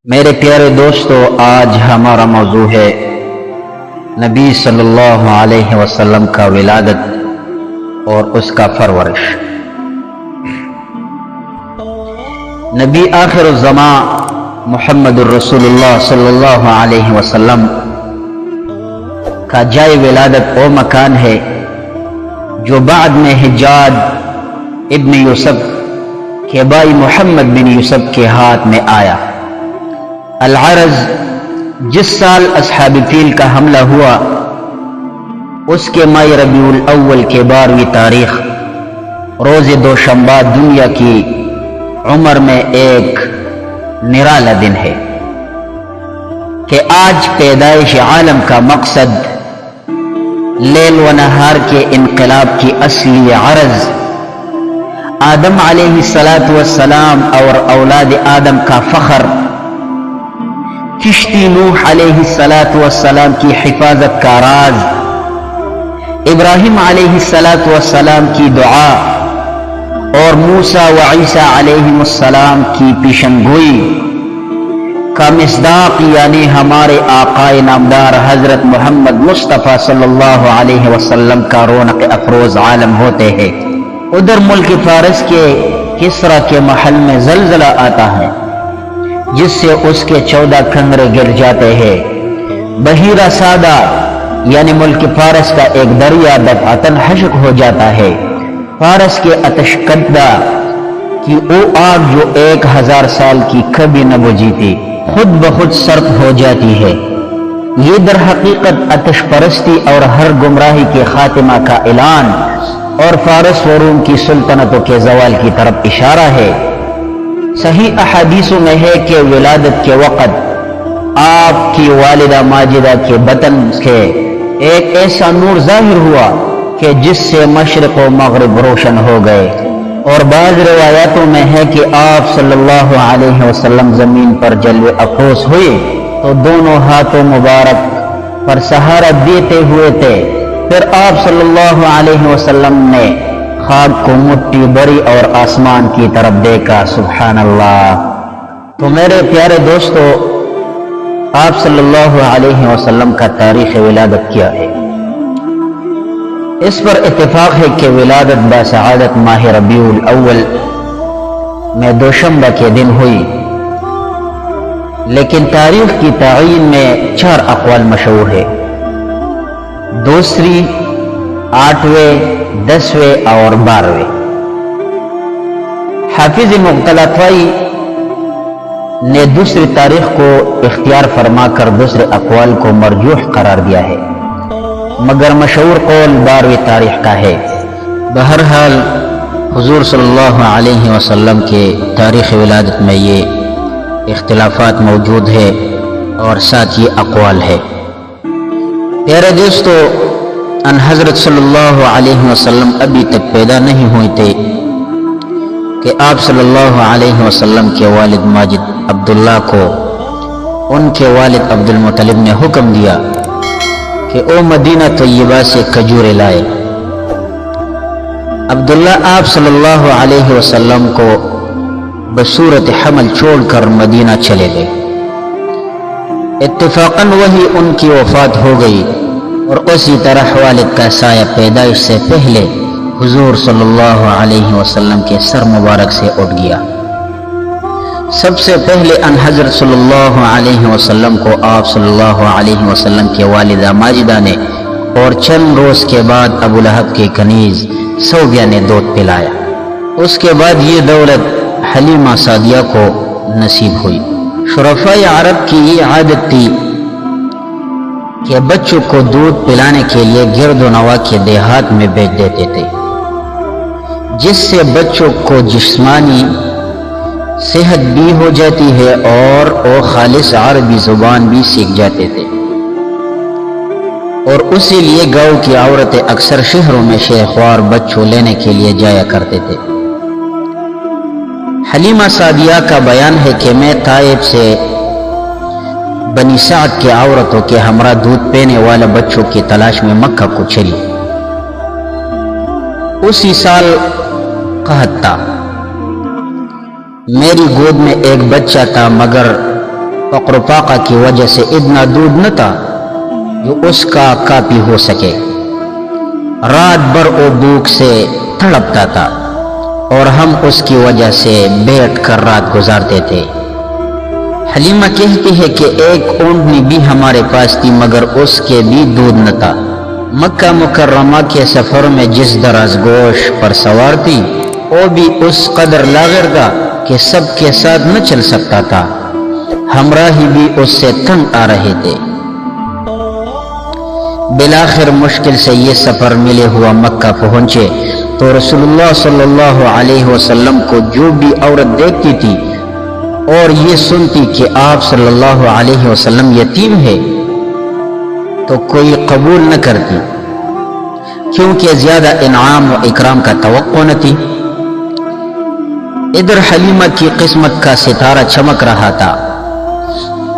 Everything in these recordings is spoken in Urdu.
میرے پیارے دوستو، آج ہمارا موضوع ہے نبی صلی اللہ علیہ وسلم کا ولادت اور اس کا پرورش۔ نبی آخر الزمان محمد الرسول اللہ صلی اللہ علیہ وسلم کا جائے ولادت وہ مکان ہے جو بعد میں حجاج ابن یوسف کے بھائی محمد بن یوسف کے ہاتھ میں آیا۔ العرض جس سال اصحاب فیل کا حملہ ہوا اس کے ماہ ربیع الاول کے 12ویں تاریخ روز دوشنبہ دنیا کی عمر میں ایک نرالا دن ہے کہ آج پیدائش عالم کا مقصد لیل و نہار کے انقلاب کی اصلی عرض آدم علیہ السلام اور اولاد آدم کا فخر، کشتی نوح علیہ السلام کی حفاظت کا راز، ابراہیم علیہ السلام کی دعا اور موسیٰ و عیسیٰ علیہ السلام کی پیشن گوئی کا مصداق یعنی ہمارے آقا نامدار حضرت محمد مصطفیٰ صلی اللہ علیہ وسلم کا رونق افروز عالم ہوتے ہیں۔ ادھر ملک فارس کے کسرا کے محل میں زلزلہ آتا ہے جس سے اس کے 14 کنگرے گر جاتے ہیں۔ بحیرہ سادہ یعنی ملک فارس کا ایک دریا دفعتاً خشک ہو جاتا ہے۔ فارس کے آتش کدہ کی وہ آگ جو 1000 سال کی کبھی نہ بجھی تھی خود بخود سرد ہو جاتی ہے۔ یہ در حقیقت آتش پرستی اور ہر گمراہی کے خاتمہ کا اعلان اور فارس و روم کی سلطنتوں کے زوال کی طرف اشارہ ہے۔ صحیح احادیثوں میں ہے کہ ولادت کے وقت آپ کی والدہ ماجدہ کے بطن سے ایک ایسا نور ظاہر ہوا کہ جس سے مشرق و مغرب روشن ہو گئے، اور بعض روایاتوں میں ہے کہ آپ صلی اللہ علیہ وسلم زمین پر جلوے افروز ہوئے تو دونوں ہاتھوں مبارک پر سہارا دیتے ہوئے تھے۔ پھر آپ صلی اللہ علیہ وسلم نے خاک کو مٹھی بری اور آسمان کی طرف دیکھا۔ سبحان اللہ۔ تو میرے پیارے دوستو، آپ صلی اللہ علیہ وسلم کا تاریخ ولادت کیا ہے؟ اس پر اتفاق ہے کہ ولادت باسعادت ماہ ربیع الاول میں دوشنبہ کے دن ہوئی، لیکن تاریخ کی تعیین میں 4 اقوال مشہور ہے: دوسری، 8ویں، 10ویں اور 12ویں۔ حافظ مغتلطائی نے دوسری تاریخ کو اختیار فرما کر دوسرے اقوال کو مرجوح قرار دیا ہے، مگر مشہور قول 12ویں تاریخ کا ہے۔ بہرحال حضور صلی اللہ علیہ وسلم کے تاریخ ولادت میں یہ اختلافات موجود ہے اور ساتھ یہ اقوال ہے۔ پیارے دوستو، ان حضرت صلی اللہ علیہ وسلم ابھی تک پیدا نہیں ہوئے تھے کہ آپ صلی اللہ علیہ وسلم کے والد ماجد عبداللہ کو ان کے والد عبد المطلب نے حکم دیا کہ او مدینہ طیبہ سے کھجوریں لائے۔ عبداللہ آپ صلی اللہ علیہ وسلم کو بصورت حمل چھوڑ کر مدینہ چلے گئے۔ اتفاقاً وہی ان کی وفات ہو گئی، اور اسی طرح والد کا سایہ پیدائش سے پہلے حضور صلی اللہ علیہ وسلم کے سر مبارک سے اٹھ گیا۔ سب سے پہلے ان حضرت صلی اللہ علیہ وسلم کو آپ صلی اللہ علیہ وسلم کے والدہ ماجدہ نے اور چند روز کے بعد ابو لہب کے کنیز صوبیہ نے دودھ پلایا۔ اس کے بعد یہ دولت حلیمہ سعدیہ کو نصیب ہوئی۔ شرفائے عرب کی یہ عادت تھی کہ بچوں کو دودھ پلانے کے لیے گرد و نواح کے دیہات میں بھیج دیتے تھے، جس سے بچوں کو جسمانی صحت بھی ہو جاتی ہے اور وہ خالص عربی زبان بھی سیکھ جاتے تھے، اور اسی لیے گاؤں کی عورتیں اکثر شہروں میں شیخوار بچوں لینے کے لیے جایا کرتے تھے۔ حلیمہ سعدیہ کا بیان ہے کہ میں طائف سے بنی سعد کے عورتوں کے ہمراہ دودھ پینے والا بچوں کی تلاش میں مکہ کو چلی۔ اسی سال قحط تھا، میری گود میں ایک بچہ تھا، مگر فقر و فاقہ کی وجہ سے اتنا دودھ نہ تھا جو اس کا کافی ہو سکے، رات بھر وہ بھوک سے تڑپتا تھا اور ہم اس کی وجہ سے بیٹھ کر رات گزارتے تھے۔ حلیمہ کہتی ہے کہ ایک اونٹنی بھی ہمارے پاس تھی مگر اس کے بھی دودھ نہ تھا۔ مکہ مکرمہ کے سفر میں جس دراز گوش پر سوار تھی وہ بھی اس قدر لاغر تھا کہ سب کے ساتھ نہ چل سکتا تھا، ہمراہی بھی اس سے تنگ آ رہے تھے۔ بالآخر مشکل سے یہ سفر ملے ہوا مکہ پہنچے تو رسول اللہ صلی اللہ علیہ وسلم کو جو بھی عورت دیکھتی تھی اور یہ سنتی کہ آپ صلی اللہ علیہ وسلم یتیم ہے تو کوئی قبول نہ کرتی، کیونکہ زیادہ انعام و اکرام کا توقع نہ تھی۔ ادھر حلیمہ کی قسمت کا ستارہ چمک رہا تھا،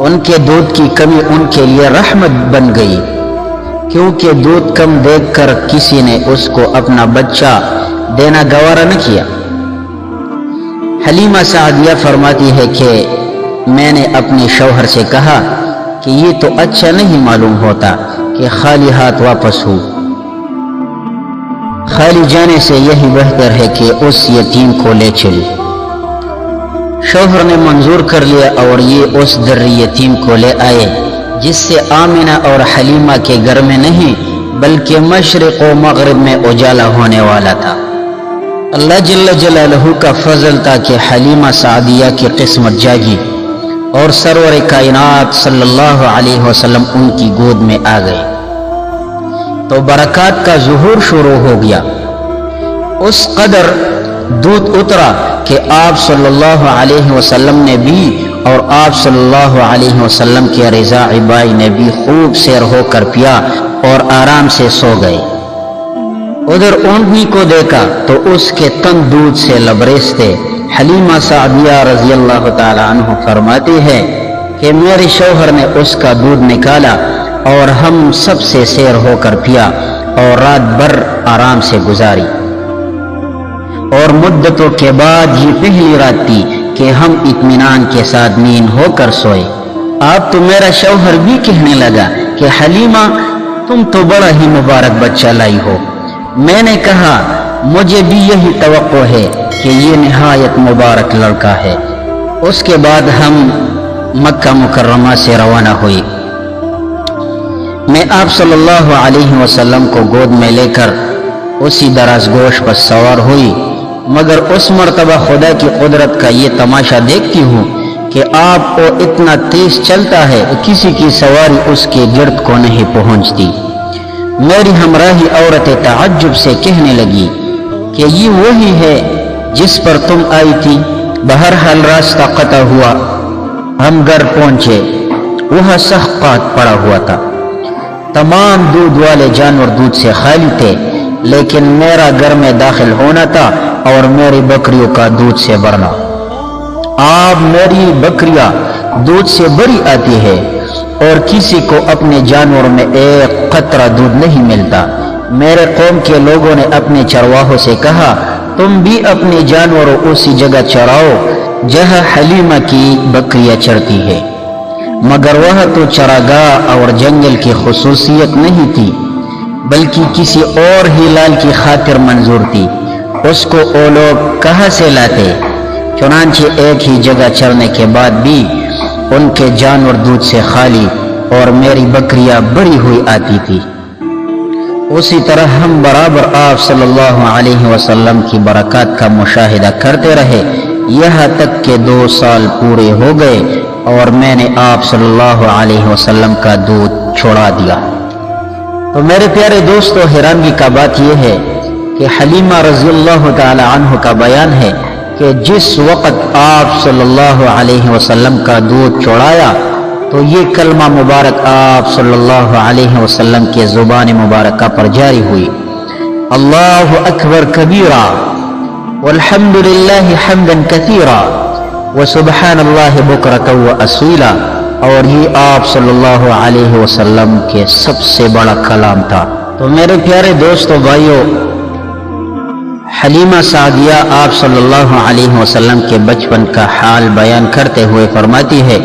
ان کے دودھ کی کمی ان کے لیے رحمت بن گئی، کیونکہ دودھ کم دیکھ کر کسی نے اس کو اپنا بچہ دینا گوارا نہ کیا۔ حلیمہ سعدیہ فرماتی ہے کہ میں نے اپنے شوہر سے کہا کہ یہ تو اچھا نہیں معلوم ہوتا کہ خالی ہاتھ واپس ہو، خالی جانے سے یہی بہتر ہے کہ اس یتیم کو لے چلی۔ شوہر نے منظور کر لیا اور یہ اس دری یتیم کو لے آئے جس سے آمنہ اور حلیمہ کے گھر میں نہیں بلکہ مشرق و مغرب میں اجالا ہونے والا تھا۔ اللہ جل جلالہ کا فضل تھا کہ حلیمہ سعدیہ کی قسمت جاگی اور سرور کائنات صلی اللہ علیہ وسلم ان کی گود میں آ گئے تو برکات کا ظہور شروع ہو گیا۔ اس قدر دودھ اترا کہ آپ صلی اللہ علیہ وسلم نے بھی اور آپ صلی اللہ علیہ وسلم کے رضا بائی نے بھی خوب سیر ہو کر پیا اور آرام سے سو گئے۔ ادھر اونٹنی کو دیکھا تو اس کے تن دودھ سے لبریز تھے۔ حلیمہ سعدیہ رضی اللہ تعالی عنہ فرماتی ہے کہ میرے شوہر نے اس کا دودھ نکالا اور ہم سب سے سیر ہو کر پیا اور رات بھر آرام سے گزاری، اور مدتوں کے بعد یہ پہلی رات تھی کہ ہم اطمینان کے ساتھ نیند ہو کر سوئے۔ اب تو میرا شوہر بھی کہنے لگا کہ حلیمہ تم تو بڑا ہی مبارک بچہ لائی ہو۔ میں نے کہا مجھے بھی یہی توقع ہے کہ یہ نہایت مبارک لڑکا ہے۔ اس کے بعد ہم مکہ مکرمہ سے روانہ ہوئی۔ میں آپ صلی اللہ علیہ وسلم کو گود میں لے کر اسی دراز گوش پر سوار ہوئی، مگر اس مرتبہ خدا کی قدرت کا یہ تماشا دیکھتی ہوں کہ آپ کو اتنا تیز چلتا ہے کسی کی سواری اس کے گرد کو نہیں پہنچتی۔ میری ہمراہی عورت تعجب سے کہنے لگی کہ یہ وہی ہے جس پر تم آئی تھی۔ بہرحال راستہ قطع ہوا، ہم گھر پہنچے، وہاں سخت پڑا ہوا تھا، تمام دودھ والے جانور دودھ سے خالی تھے، لیکن میرا گھر میں داخل ہونا تھا اور میری بکریوں کا دودھ سے بھرنا۔ آپ میری بکریاں دودھ سے بھری آتی ہے اور کسی کو اپنے جانوروں میں ایک قطرہ دودھ نہیں ملتا۔ میرے قوم کے لوگوں نے اپنے چرواہوں سے کہا تم بھی اپنے جانوروں اسی جگہ چراؤ جہاں حلیمہ کی بکریاں چرتی ہے، مگر وہ تو چراگاہ اور جنگل کی خصوصیت نہیں تھی بلکہ کسی اور ہی لال کی خاطر منظور تھی، اس کو وہ لوگ کہاں سے لاتے؟ چنانچہ ایک ہی جگہ چرنے کے بعد بھی ان کے جانور دودھ سے خالی اور میری بکریاں بڑی ہوئی آتی تھی۔ اسی طرح ہم برابر آپ صلی اللہ علیہ وسلم کی برکات کا مشاہدہ کرتے رہے، یہاں تک کہ 2 سال پورے ہو گئے اور میں نے آپ صلی اللہ علیہ وسلم کا دودھ چھوڑا دیا۔ تو میرے پیارے دوستو، حیرانگی کا بات یہ ہے کہ حلیمہ رضی اللہ تعالی عنہ کا بیان ہے کہ جس وقت آپ صلی اللہ علیہ وسلم کا دودھ چھوڑایا تو یہ کلمہ مبارک آپ صلی اللہ علیہ وسلم کے زبان مبارکہ پر جاری ہوئی، اللہ اکبر کبیرا والحمد للہ حمدا کثیرا وسبحان اللہ بکرۃ واصیلا، اور یہ آپ صلی اللہ علیہ وسلم کے سب سے بڑا کلام تھا۔ تو میرے پیارے دوستو بھائیو، حلیمہ سعدیہ آپ صلی اللہ علیہ وسلم کے بچپن کا حال بیان کرتے ہوئے فرماتی ہے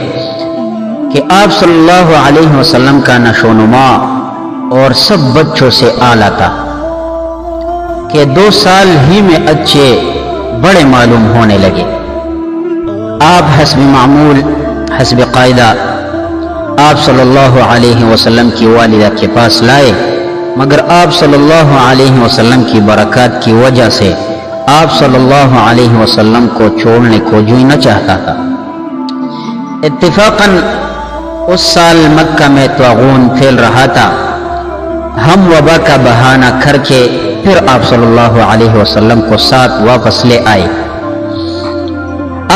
کہ آپ صلی اللہ علیہ وسلم کا نشو و نما اور سب بچوں سے اعلیٰ تھا کہ 2 سال ہی میں اچھے بڑے معلوم ہونے لگے۔ آپ حسب معمول حسب قاعدہ آپ صلی اللہ علیہ وسلم کی والدہ کے پاس لائے، مگر آپ صلی اللہ علیہ وسلم کی برکات کی وجہ سے آپ صلی اللہ علیہ وسلم کو چھوڑنے کو جو ہی نہ چاہتا تھا۔ اتفاقاً اس سال مکہ میں طاعون پھیل رہا تھا۔ ہم وبا کا بہانہ کر کے پھر آپ صلی اللہ علیہ وسلم کو ساتھ واپس لے آئے۔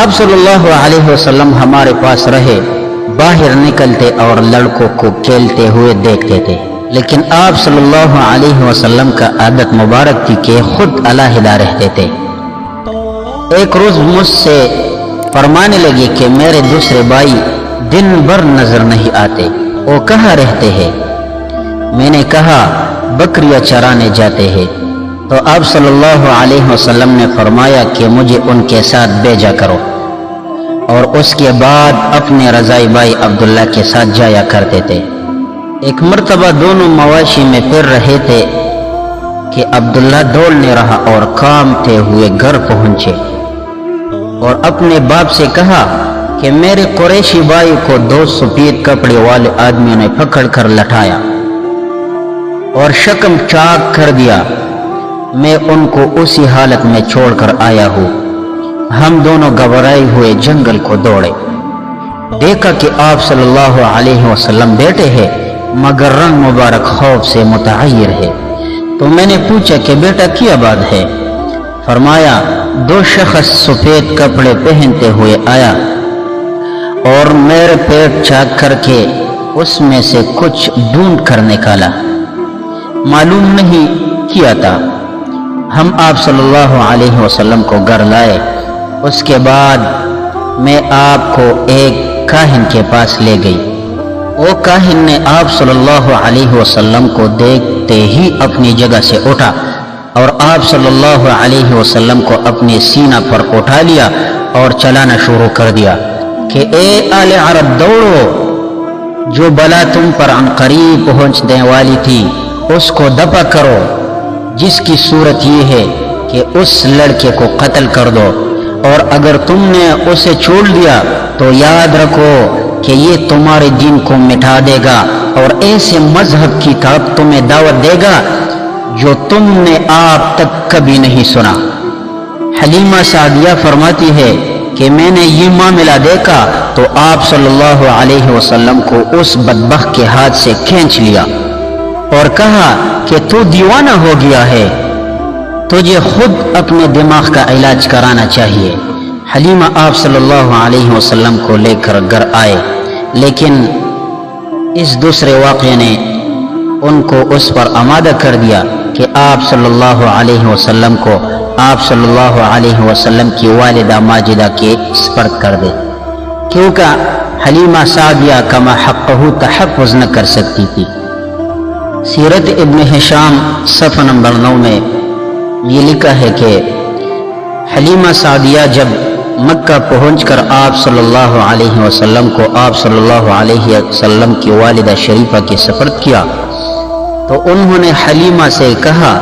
آپ صلی اللہ علیہ وسلم ہمارے پاس رہے، باہر نکلتے اور لڑکوں کو کھیلتے ہوئے دیکھتے تھے، لیکن آپ صلی اللہ علیہ وسلم کا عادت مبارک تھی کہ خود علیحدہ رہتے تھے۔ ایک روز مجھ سے فرمانے لگے کہ میرے دوسرے بھائی دن بھر نظر نہیں آتے، وہ کہاں رہتے ہیں؟ میں نے کہا بکریاں چرانے جاتے ہیں۔ تو آپ صلی اللہ علیہ وسلم نے فرمایا کہ مجھے ان کے ساتھ بھیجا کرو، اور اس کے بعد اپنے رضائی بھائی عبداللہ کے ساتھ جایا کرتے تھے۔ ایک مرتبہ دونوں مواشی میں پھر رہے تھے کہ عبداللہ دوڑنے رہا اور کامتے ہوئے گھر پہنچے اور اپنے باپ سے کہا کہ میرے قریشی بھائی کو 2 سفید کپڑے والے آدمیوں نے پکڑ کر لٹایا اور شکم چاک کر دیا، میں ان کو اسی حالت میں چھوڑ کر آیا ہوں۔ ہم دونوں گھبرائے ہوئے جنگل کو دوڑے، دیکھا کہ آپ صلی اللہ علیہ وسلم بیٹھے ہیں مگر رنگ مبارک خوف سے متعیر ہے۔ تو میں نے پوچھا کہ بیٹا کیا بات ہے؟ فرمایا 2 شخص سفید کپڑے پہنتے ہوئے آیا اور میرے پیٹ چاک کر کے اس میں سے کچھ ڈھونڈ کر نکالا، معلوم نہیں کیا تھا۔ ہم آپ صلی اللہ علیہ وسلم کو گھر لائے۔ اس کے بعد میں آپ کو ایک کاہن کے پاس لے گئی۔ وہ کاہن نے آپ صلی اللہ علیہ وسلم کو دیکھتے ہی اپنی جگہ سے اٹھا اور آپ صلی اللہ علیہ وسلم کو اپنے سینہ پر اٹھا لیا اور چلانا شروع کر دیا کہ اے آل عرب دوڑو، جو بلا تم پر عن قریب پہنچنے والی تھی اس کو دفع کرو، جس کی صورت یہ ہے کہ اس لڑکے کو قتل کر دو، اور اگر تم نے اسے چھوڑ دیا تو یاد رکھو کہ یہ تمہارے دین کو مٹا دے گا اور ایسے مذہب کی طرف تمہیں دعوت دے گا جو تم نے آپ تک کبھی نہیں سنا۔ حلیمہ سعدیہ فرماتی ہے کہ میں نے یہ معاملہ دیکھا تو آپ صلی اللہ علیہ وسلم کو اس بدبخت کے ہاتھ سے کھینچ لیا اور کہا کہ تو دیوانہ ہو گیا ہے، تجھے خود اپنے دماغ کا علاج کرانا چاہیے۔ حلیمہ آپ صلی اللہ علیہ وسلم کو لے کر گھر آئے، لیکن اس دوسرے واقعے نے ان کو اس پر آمادہ کر دیا کہ آپ صلی اللہ علیہ وسلم کو آپ صلی اللہ علیہ وسلم کی والدہ ماجدہ کے سپرد کر دے، کیونکہ حلیمہ سعدیہ کما حقہ تحفظ نہ کر سکتی تھی۔ سیرت ابن ہشام صفحہ نمبر 9 میں یہ لکھا ہے کہ حلیمہ سعدیہ جب مکہ پہنچ کر آپ صلی اللہ علیہ وسلم کو آپ صلی اللہ علیہ وسلم کی والدہ شریفہ کے سپرد کیا تو انہوں نے حلیمہ سے کہا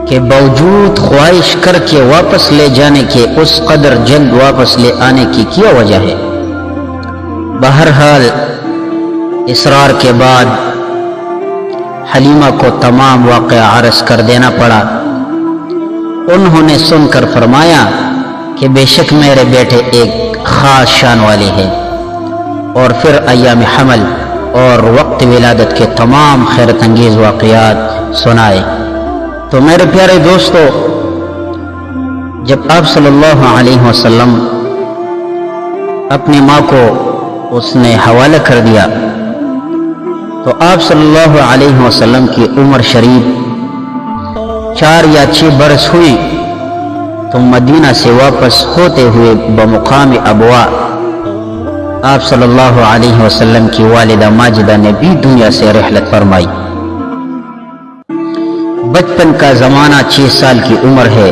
کہ باوجود خواہش کر کے واپس لے جانے کے اس قدر جلد واپس لے آنے کی کیا وجہ ہے؟ بہرحال اصرار کے بعد حلیمہ کو تمام واقعہ عرض کر دینا پڑا۔ انہوں نے سن کر فرمایا کہ بے شک میرے بیٹے ایک خاص شان والے ہیں، اور پھر ایام حمل اور وقت ولادت کے تمام خیرت انگیز واقعات سنائے۔ تو میرے پیارے دوستو، جب آپ صلی اللہ علیہ وسلم اپنی ماں کو اس نے حوالہ کر دیا تو آپ صلی اللہ علیہ وسلم کی عمر شریف 4 یا 6 برس ہوئی تو مدینہ سے واپس ہوتے ہوئے بمقام ابوا آپ صلی اللہ علیہ وسلم کی والدہ ماجدہ نے بھی دنیا سے رحلت فرمائی۔ بچپن کا زمانہ 6 سال کی عمر ہے،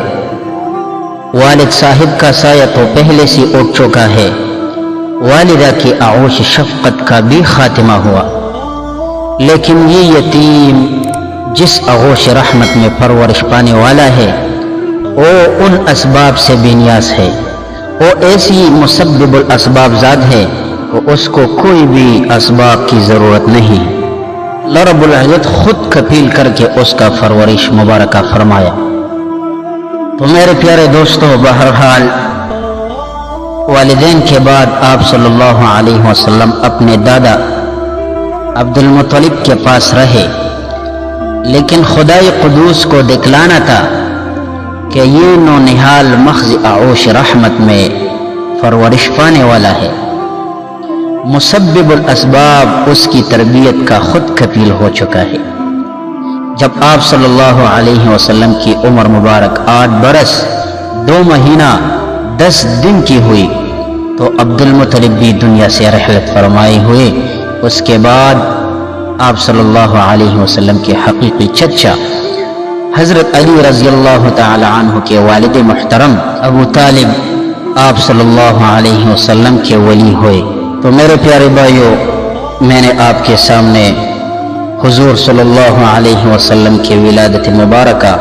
والد صاحب کا سایہ تو پہلے سے اٹھ چکا ہے، والدہ کی آغوش شفقت کا بھی خاتمہ ہوا، لیکن یہ یتیم جس آغوش رحمت میں پرورش پانے والا ہے وہ ان اسباب سے بے نیاز ہے، وہ ایسی مسبب الاسباب ذات ہے کہ اس کو کوئی بھی اسباب کی ضرورت نہیں۔ اللہ رب العزت خود کفیل کر کے اس کا پرورش مبارکہ فرمایا۔ تو میرے پیارے دوستو، بہرحال والدین کے بعد آپ صلی اللہ علیہ وسلم اپنے دادا عبد المطلب کے پاس رہے، لیکن خدائے قدوس کو دکھلانا تھا کہ یہ نونہال مخض آغوش رحمت میں پرورش پانے والا ہے، مسبب الاسباب اس کی تربیت کا خود کفیل ہو چکا ہے۔ جب آپ صلی اللہ علیہ وسلم کی عمر مبارک 8 برس 2 مہینہ 10 دن کی ہوئی تو عبد المطلب بھی دنیا سے رحلت فرمائے ہوئے۔ اس کے بعد آپ صلی اللہ علیہ وسلم کے حقیقی چچا حضرت علی رضی اللہ تعالی عنہ کے والد محترم ابو طالب آپ صلی اللہ علیہ وسلم کے ولی ہوئے۔ تو میرے پیارے بھائیو، میں نے آپ کے سامنے حضور صلی اللہ علیہ وسلم کی ولادت مبارکہ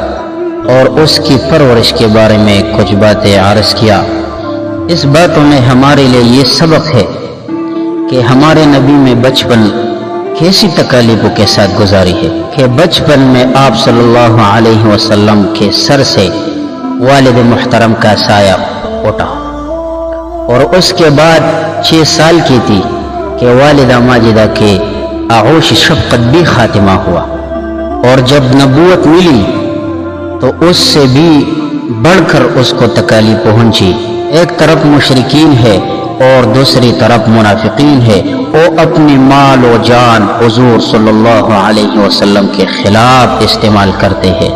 اور اس کی پرورش کے بارے میں کچھ باتیں عرض کیا۔ اس باتوں میں ہمارے لیے یہ سبق ہے کہ ہمارے نبی میں بچپن کیسی تکالیفوں کے ساتھ گزاری ہے، کہ بچپن میں آپ صلی اللہ علیہ وسلم کے سر سے والد محترم کا سایہ اٹھا، اور اس کے بعد 6 سال کی تھی کہ والدہ ماجدہ کے آغوش شفقت بھی خاتمہ ہوا، اور جب نبوت ملی تو اس سے بھی بڑھ کر اس کو تکالیف پہنچی۔ ایک طرف مشرکین ہے اور دوسری طرف منافقین ہے، وہ اپنی مال و جان حضور صلی اللہ علیہ وسلم کے خلاف استعمال کرتے ہیں،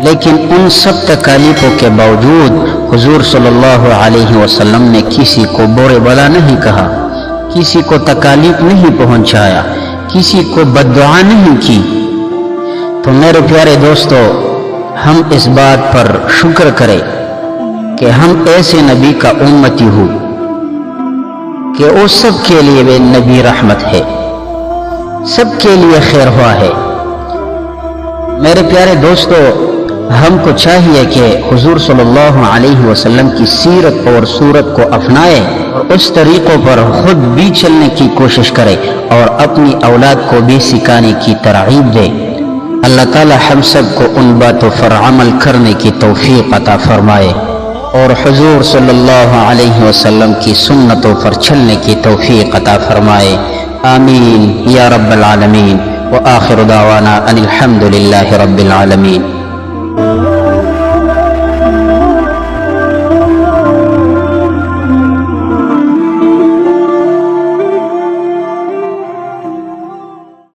لیکن ان سب تکالیفوں کے باوجود حضور صلی اللہ علیہ وسلم نے کسی کو برے بلا نہیں کہا، کسی کو تکالیف نہیں پہنچایا، کسی کو بددعا نہیں کی۔ تو میرے پیارے دوستو، ہم اس بات پر شکر کریں کہ ہم ایسے نبی کا امتی ہوں کہ وہ سب کے لیے وہ نبی رحمت ہے، سب کے لیے خیر ہوا ہے۔ میرے پیارے دوستو، ہم کو چاہیے کہ حضور صلی اللہ علیہ وسلم کی سیرت اور صورت کو اپنائے اور اس طریقوں پر خود بھی چلنے کی کوشش کرے اور اپنی اولاد کو بھی سکھانے کی ترغیب دے۔ اللہ تعالی ہم سب کو ان باتوں پر عمل کرنے کی توفیق عطا فرمائے اور حضور صلی اللہ علیہ وسلم کی سنتوں پر چلنے کی توفیق عطا فرمائے۔ آمین یا رب العالمین، وآخر دعوانا ان الحمد للہ رب العالمین۔